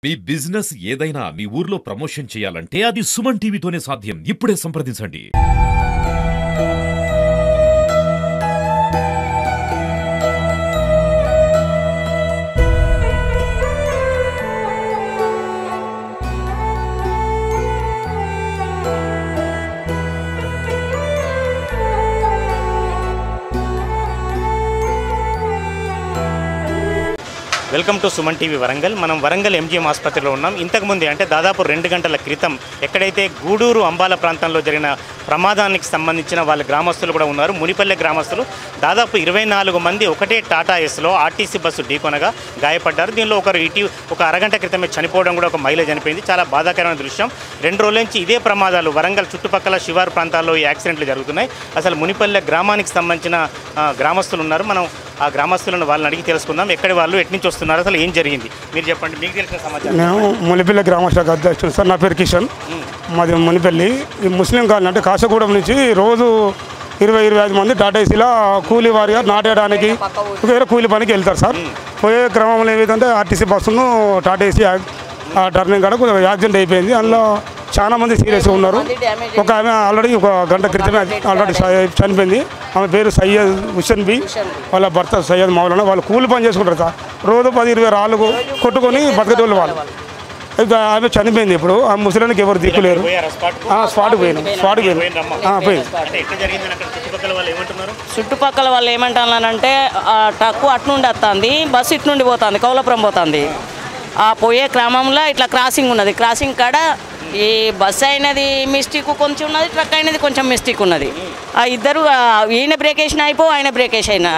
మీ business ఏదైనా మీ ఊర్లో promotion చేయాలంటే అది సుమన్ టీవీతోనే సాధ్యం. ఇప్పుడే సంప్రదించండి. Welcome to Suman TV Warangal. మనం వరంగల్ ఎంజీఎం ఆసుపత్రిలో ఉన్నాం. ఇంతకుముందే అంటే దాదాపు 2 గంటల క్రితం ఎక్కడైతే గూడూరు అంబాల ప్రాంతంలో జరిగిన ప్రమాదానికి సంబంధించిన వాళ్ళ గ్రామస్తులు కూడా ఉన్నారు. మునిపల్లె గ్రామస్తులు దాదాపు 24 మంది ఒకటే టాటా ఎస్లో ఆర్టీసీ బస్సు ఢీకొనగా గాయపడ్డారు. దీనిలో ఒక అరగంట క్రితమే చనిపోవడం కూడా ఒక మహిళ చనిపోయింది. చాలా బాధాకరమైన దృశ్యం. 2 రోజుల నుంచి ఇదే ప్రమాదాలు వరంగల్ చుట్టుపక్కల శివారు ప్రాంతాల్లో ఈ యాక్సిడెంట్లు జరుగుతున్నాయి. అసలు మునిపల్లె గ్రామానికి సంబంధించిన గ్రామస్తులు ఉన్నారు. మనం ఆ గ్రామస్తులను వాళ్ళని అడిగి తెలుసుకుందాం. ఎక్కడి వాళ్ళు, ఎటు నుంచి వస్తున్నారు, అసలు ఏం జరిగింది మీరు చెప్పండి. మీకు తెలిసిన సమాచారం. నేను మునిపల్లి గ్రామశాఖ అధ్యక్షుడు సార్. నా పేరు కిషన్. మాది మునిపల్లి. ఈ ముస్లిం కాలనీ అంటే కాశగూడెం నుంచి రోజు 20-25 మంది టాటా ఏసీలో కూలీ వారిగా నాటేయడానికి వేరే కూలీ పనికి వెళ్తారు సార్. పోయే క్రమంలో ఏదైతే ఆర్టీసీ బస్సును టాటా ఏసీ టర్నింగ్ కాడ కొంచెం యాక్సిడెంట్ అయిపోయింది. అందులో చాలా మంది సీరియస్గా ఉన్నారు. ఒక ఆమె ఆల్రెడీ ఒక గంట క్రితమే ఆల్రెడీ చనిపోయింది. ఆమె పేరు సయ్యద్ హుస్సేన్ బి. వాళ్ళ భర్త సయ్యద్ మౌలానా. వాళ్ళు కూలి పని చేసుకుంటారు సార్. రోజు 10-20 రాళ్ళు కొట్టుకొని బతకటోళ్ళు వాళ్ళు. ఆమె చనిపోయింది. ఇప్పుడు ఆ ముసలానికి ఎవరు దిక్కులేరు. స్పాట్కి పోయింది. చుట్టుపక్కల వాళ్ళు ఏమంటున్నారంటే ట్రక్కు అటు నుండి వస్తుంది, బస్సు ఇటు నుండి పోతుంది, కౌలపురం పోతుంది. ఆ పోయే క్రమంలో ఇట్లా క్రాసింగ్ ఉన్నది. క్రాసింగ్ కాడ ఈ బస్సు అయినది మిస్టేక్ కొంచెం ఉన్నది, ట్రక్ అయినది కొంచెం మిస్టేక్ ఉన్నది. ఆ ఇద్దరు ఈయన బ్రేక్ వేసిన ఆయన బ్రేక్ వేసిన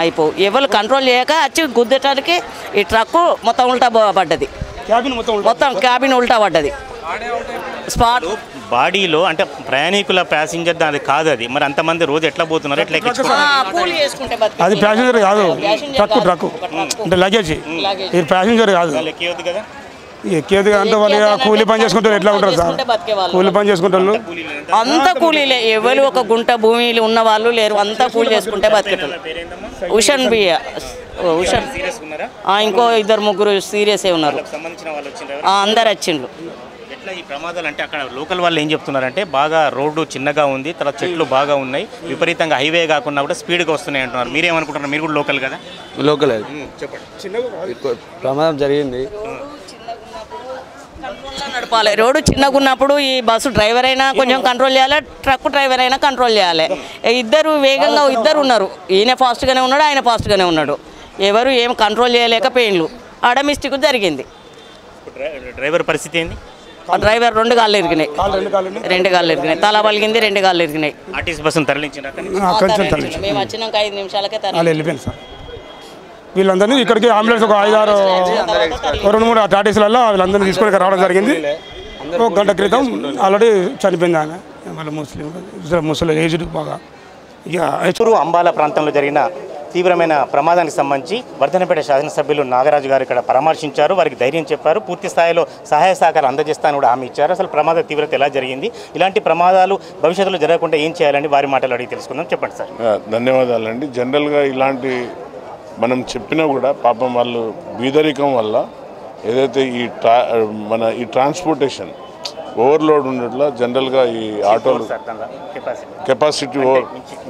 ఎవరు కంట్రోల్ చేయక వచ్చి గుద్దటానికి ఈ ట్రక్కు మొత్తం ఉల్టా పడ్డది. మొత్తం క్యాబిన్ ఉల్టా పడ్డది. స్పాట్ బాడీలో అంటే ప్రయాణికుల ప్యాసింజర్ అది కాదు. అది మరి అంతమంది రోజు ఎట్లా పోతున్నారు, ఎట్లా అది ప్యాసింజర్ కాదు, ట్రక్ అంటే లగేజ్. ఇది ప్యాసింజర్ కాదు, ఎక్కేది. అంటే వాళ్ళు కూలీ పని చేసుకుంటారు. ఎట్లా ఉంటారు సార్? కూలీ పని చేసుకుంటారు. అంతా కూలీలే. ఎవరు ఒక గుంట భూమిలో ఉన్న వాళ్ళు లేరు. అంతా కూలీ చేసుకుంటే బతికేటారు. హుషన్ బియ్య ఇంకో 2-3 సీరియసే ఉన్నారు. అందరు వచ్చిండ్రు. ఈ ప్రమాదాలు అంటే అక్కడ లోకల్ వాళ్ళు ఏం చెప్తున్నారంటే బాగా రోడ్డు చిన్నగా ఉంది, తర్వాత చెట్లు బాగా ఉన్నాయి, విపరీతంగా హైవే కాకుండా కూడా స్పీడ్గా వస్తున్నాయి అంటున్నారు. మీరేమనుకుంటున్నారు? మీరు కూడా లోకల్ కదా? లోకల్. చెప్పండి. ప్రమాదం జరిగింది. నడపాలి. రోడ్డు చిన్నగా ఉన్నప్పుడు ఈ బస్సు డ్రైవర్ అయినా కొంచెం కంట్రోల్ చేయాలి, ట్రక్ డ్రైవర్ అయినా కంట్రోల్ చేయాలి. ఇద్దరు వేగంగా ఉన్నారు. ఈయన ఫాస్ట్గానే ఉన్నాడు, ఆయన ఫాస్ట్గానే ఉన్నాడు. ఎవరు ఏం కంట్రోల్ చేయలేకపోయిండ్రు. ఆడ మిస్టేక్ జరిగింది. డ్రైవర్ పరిస్థితి ఏంది? డ్రైవర్ 2 కాళ్ళు ఇరిగినాయి. 2 కాళ్ళు ఇరిగినాయి. తల పలిగింది, 2 కాళ్ళు ఇరిగినాయి. ఆర్టీసీ బస్సును తరలించారు. మేము వచ్చినాక 5 నిమిషాలకే వెళ్ళిపోయింది సార్. వీళ్ళందరినీ ఇక్కడికి అంబులెన్స్ ఒక 5-6 2-3 టాటీస్లలో వీళ్ళందరినీ తీసుకొని రావడం జరిగింది. 1 గంట క్రితం ఆల్రెడీ చనిపోయింది ఆమె. వాళ్ళ ముసలి ఏజ్డ్ బాగా. ఇక అంబాల ప్రాంతంలో జరిగిన తీవ్రమైన ప్రమాదానికి సంబంధించి వర్ధనపేట శాసనసభ్యులు నాగరాజు గారు ఇక్కడ పరామర్శించారు. వారికి ధైర్యం చెప్పారు. పూర్తి స్థాయిలో సహాయ సహకారాలు అందజేస్తానని కూడా హామీ ఇచ్చారు. అసలు ప్రమాద తీవ్రత ఎలా జరిగింది, ఇలాంటి ప్రమాదాలు భవిష్యత్తులో జరగకుండా ఏం చేయాలని వారి మాటలు అడిగి తెలుసుకుందాం. చెప్పండి సార్. ధన్యవాదాలండి. జనరల్గా ఇలాంటి మనం చెప్పినా కూడా పాపం వాళ్ళు బీదరికం వల్ల ఏదైతే ఈ ట్రాన్స్పోర్టేషన్ ఓవర్లోడ్ ఉండట్లా జనరల్గా ఈ ఆటోలు కెపాసిటీ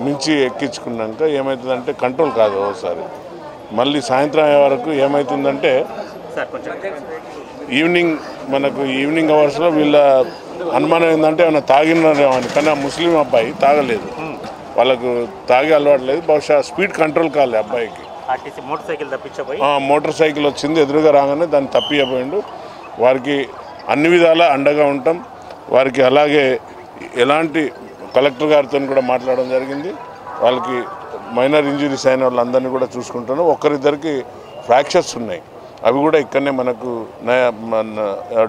మించి ఎక్కించుకున్నాక ఏమవుతుందంటే కంట్రోల్ కాదు. ఒకసారి మళ్ళీ సాయంత్రం అయ్యే వరకు ఏమవుతుందంటే ఈవినింగ్ అవర్స్లో వీళ్ళ అనుమానం ఏంటంటే ఏమైనా తాగినారేమని. కానీ ఆ ముస్లిం అబ్బాయి తాగలేదు. వాళ్ళకు తాగే అలవాటు లేదు. బహుశా స్పీడ్ కంట్రోల్ కాలేదు అబ్బాయికి. మోటార్ సైకిల్ వచ్చింది, ఎదురుగా రాగానే దాన్ని తప్పిపోయిండు. వారికి అన్ని విధాలా అండగా ఉంటాం. వారికి అలాగే ఎలాంటి కలెక్టర్ గారితో కూడా మాట్లాడడం జరిగింది. వాళ్ళకి మైనర్ ఇంజరీస్ అయిన వాళ్ళందరినీ కూడా చూసుకుంటున్నాం. ఒక్కరిద్దరికి ఫ్రాక్చర్స్ ఉన్నాయి. అవి కూడా ఇక్కడనే మనకు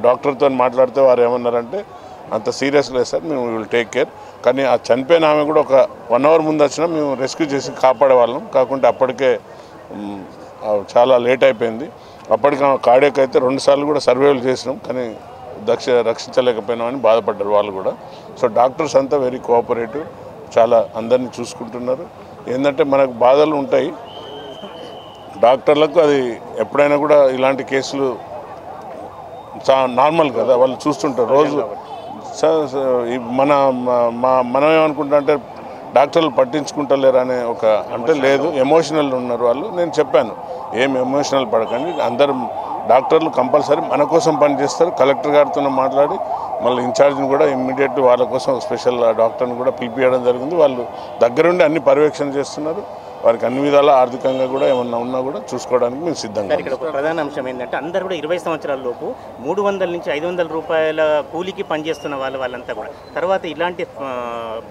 డాక్టర్తో మాట్లాడితే వారు ఏమన్నారంటే అంత సీరియస్ లేదు సార్, మేము విల్ టేక్ కేర్. కానీ ఆ చనిపోయిన ఆమె కూడా ఒక 1 అవర్ ముందు వచ్చినా మేము రెస్క్యూ చేసి కాపాడేవాళ్ళం. కాకుంటే అప్పటికే చాలా లేట్ అయిపోయింది. అప్పటికి కార్డియాక్ అయితే 2 సార్లు కూడా సర్వేలు చేసినాం, కానీ రక్షించలేకపోయినామని బాధపడ్డారు వాళ్ళు కూడా. సో డాక్టర్స్ అంతా వెరీ కోఆపరేటివ్, చాలా అందరినీ చూసుకుంటున్నారు. ఏంటంటే మనకు బాధలు ఉంటాయి డాక్టర్లకు, అది ఎప్పుడైనా కూడా ఇలాంటి కేసులు నార్మల్ కదా, వాళ్ళు చూస్తుంటారు రోజు. మనం ఏమనుకుంటా అంటే డాక్టర్లు పట్టించుకుంటలేరు అనే ఒక అంటే లేదు, ఎమోషనల్ ఉన్నారు వాళ్ళు. నేను చెప్పాను ఏం ఎమోషనల్ పడకండి, అందరు డాక్టర్లు కంపల్సరీ మన కోసం పనిచేస్తారు. కలెక్టర్ గారితో మాట్లాడి మళ్ళీ ఇన్ఛార్జ్ని కూడా ఇమ్మీడియట్ వాళ్ళ కోసం స్పెషల్ డాక్టర్ని కూడా పిలిపియడం జరిగింది. వాళ్ళు దగ్గరుండి అన్ని పర్యవేక్షణ చేస్తున్నారు. వారికి అన్ని విధాల ఆర్థికంగా కూడా ఏమన్నా ఉన్నా కూడా చూసుకోవడానికి మేము సిద్ధంగా. ఇక్కడ ఒక ప్రధాన అంశం ఏంటంటే అందరూ కూడా 20 సంవత్సరాల లోపు 300 నుంచి 500 రూపాయల కూలికి పనిచేస్తున్న వాళ్ళంతా కూడా తర్వాత ఇలాంటి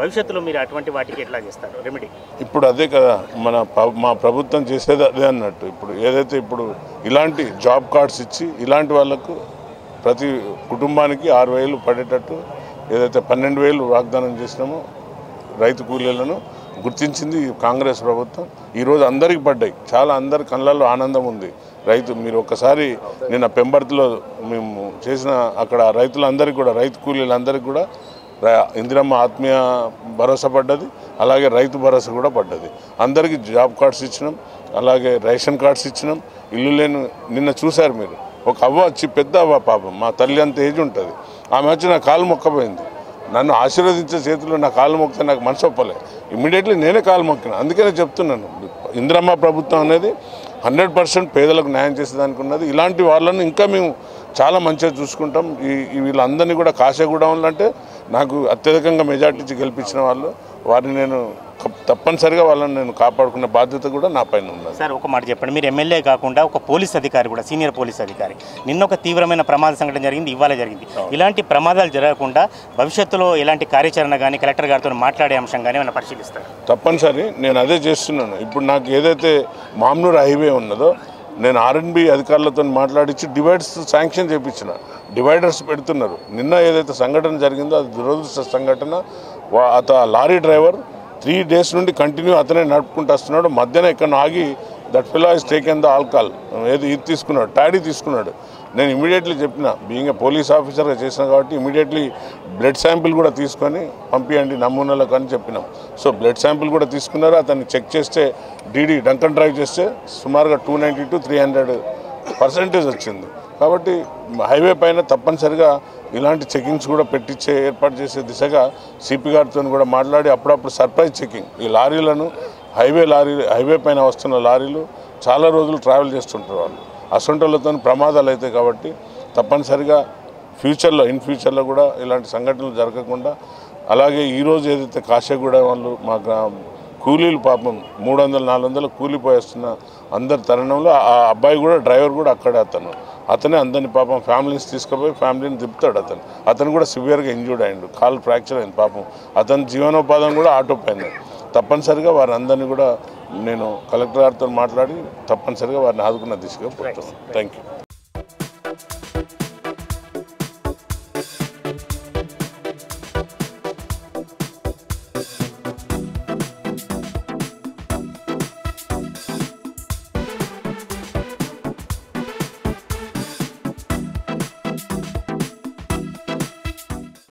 భవిష్యత్తులో మీరు అటువంటి వాటికి ఎట్లా చేస్తారు రెమెడీ? ఇప్పుడు అదే కదా మా ప్రభుత్వం చేసేది అదే అన్నట్టు. ఇప్పుడు ఏదైతే ఇప్పుడు ఇలాంటి జాబ్ కార్డ్స్ ఇచ్చి ఇలాంటి వాళ్ళకు ప్రతి కుటుంబానికి 6,000 పడేటట్టు ఏదైతే 12,000 వాగ్దానం చేసినామో రైతు కూలీలను గుర్తించింది కాంగ్రెస్ ప్రభుత్వం. ఈరోజు అందరికి పడ్డాయి, చాలా అందరి కళ్ళల్లో ఆనందం ఉంది. మీరు ఒక్కసారి నిన్న పెంబర్తిలో మేము చేసిన అక్కడ రైతులందరికీ కూడా రైతు కూలీలందరికీ కూడా ఇందిరమ్మ ఆత్మీయ భరోసా పడ్డది, అలాగే రైతు భరోసా కూడా పడ్డది. అందరికీ జాబ్ కార్డ్స్ ఇచ్చినాం, అలాగే రేషన్ కార్డ్స్ ఇచ్చినాం. ఇల్లు లేని నిన్న చూశారు మీరు, ఒక అవ్వ వచ్చి, పెద్ద అవ్వ పాపం, మా తల్లి అంత ఏజ్ ఉంటుంది, ఆమె వచ్చి నా కాలు మొక్కపోయింది. నన్ను ఆశీర్వదించే చేతిలో నా కాలు మొక్కితే నాకు మనసు ఒప్పలే, ఇమ్మీడియట్లీ నేనే కాలు మొక్కిన. అందుకనే చెప్తున్నాను, ఇందిరమ్మ ప్రభుత్వం అనేది 100% పేదలకు న్యాయం చేసేదానికి ఉన్నది. ఇలాంటి వాళ్ళని ఇంకా మేము చాలా మంచిగా చూసుకుంటాం. వీళ్ళందరినీ కూడా కాశీగూడెంలో అంటే నాకు అత్యధికంగా మెజార్టీ గెలిపించిన వాళ్ళు, వారిని నేను తప్పనిసరిగా వాళ్ళని నేను కాపాడుకునే బాధ్యత కూడా నా పైన ఉంది. సార్ ఒక మాట చెప్పండి, మీరు ఎమ్మెల్యే కాకుండా ఒక పోలీస్ అధికారి కూడా, సీనియర్ పోలీస్ అధికారి, నిన్న ఒక తీవ్రమైన ప్రమాద సంఘటన జరిగింది, ఇవాళ జరిగింది. ఇలాంటి ప్రమాదాలు జరగకుండా భవిష్యత్తులో ఎలాంటి కార్యాచరణ కానీ కలెక్టర్ గారితో మాట్లాడే అంశం కానీ ఏమైనా పరిశీలిస్తారు? తప్పనిసరి నేను అదే చేస్తున్నాను. ఇప్పుడు నాకు ఏదైతే మామ్నూర్ హైవే ఉన్నదో నేను R&B అధికారులతో మాట్లాడించి డివైడర్స్ శాంక్షన్ చేయించిన, డివైడర్స్ పెడుతున్నారు. నిన్న ఏదైతే సంఘటన జరిగిందో అది దురదృష్ట సంఘటన. లారీ డ్రైవర్ 3 days నుండి కంటిన్యూ అతనే నడుపుకుంటూ వస్తున్నాడు. మధ్యాహ్నం ఎక్కడ ఆగి that fellow has taken the alcohol, ఇది తీసుకున్నాడు, టాడీ తీసుకున్నాడు. నేను ఇమీడియట్లీ చెప్పిన, బీయింగ్ ఏ పోలీస్ ఆఫీసర్గా చేసిన కాబట్టి ఇమీడియట్లీ బ్లడ్ శాంపిల్ కూడా తీసుకొని పంపించండి నమూనాలకు అని చెప్పినాం. సో బ్లడ్ శాంపిల్ కూడా తీసుకున్నారు. అతన్ని చెక్ చేస్తే డంకన్ డ్రైవ్ చేస్తే సుమారుగా 290 to 300% వచ్చింది. కాబట్టి హైవే పైన తప్పనిసరిగా ఇలాంటి చెకింగ్స్ కూడా పెట్టించే ఏర్పాటు చేసే దిశగా సిపి గారితో కూడా మాట్లాడి అప్పుడప్పుడు సర్ప్రైజ్ చెకింగ్, ఈ లారీలను హైవే పైన వస్తున్న లారీలు చాలా రోజులు ట్రావెల్ చేస్తుంటారు వాళ్ళు, అసొంటోళ్ళతో ప్రమాదాలు అవుతాయి. కాబట్టి తప్పనిసరిగా ఇన్ ఫ్యూచర్లో కూడా ఇలాంటి సంఘటనలు జరగకుండా, అలాగే ఈరోజు ఏదైతే కాశీగూడెం వాళ్ళు మా కూలీలు పాపం 300-400 కూలిపోయేస్తున్న అందరి తరుణంలో ఆ అబ్బాయి కూడా డ్రైవర్ కూడా అతనే అందరిని పాపం ఫ్యామిలీస్ తీసుకుపోయి ఫ్యామిలీని తిప్పుతాడు. అతను కూడా సివియర్గా ఇంజూర్డ్ అయ్యిండు, కాలు ఫ్రాక్చర్ అయింది పాపం. అతని జీవనోపాధం కూడా ఆటో పైన. తప్పనిసరిగా వారి అందరినీ కూడా నేను కలెక్టర్ గారితో మాట్లాడి తప్పనిసరిగా వారిని ఆదుకున్న దిశగా పోతాను. Thank you.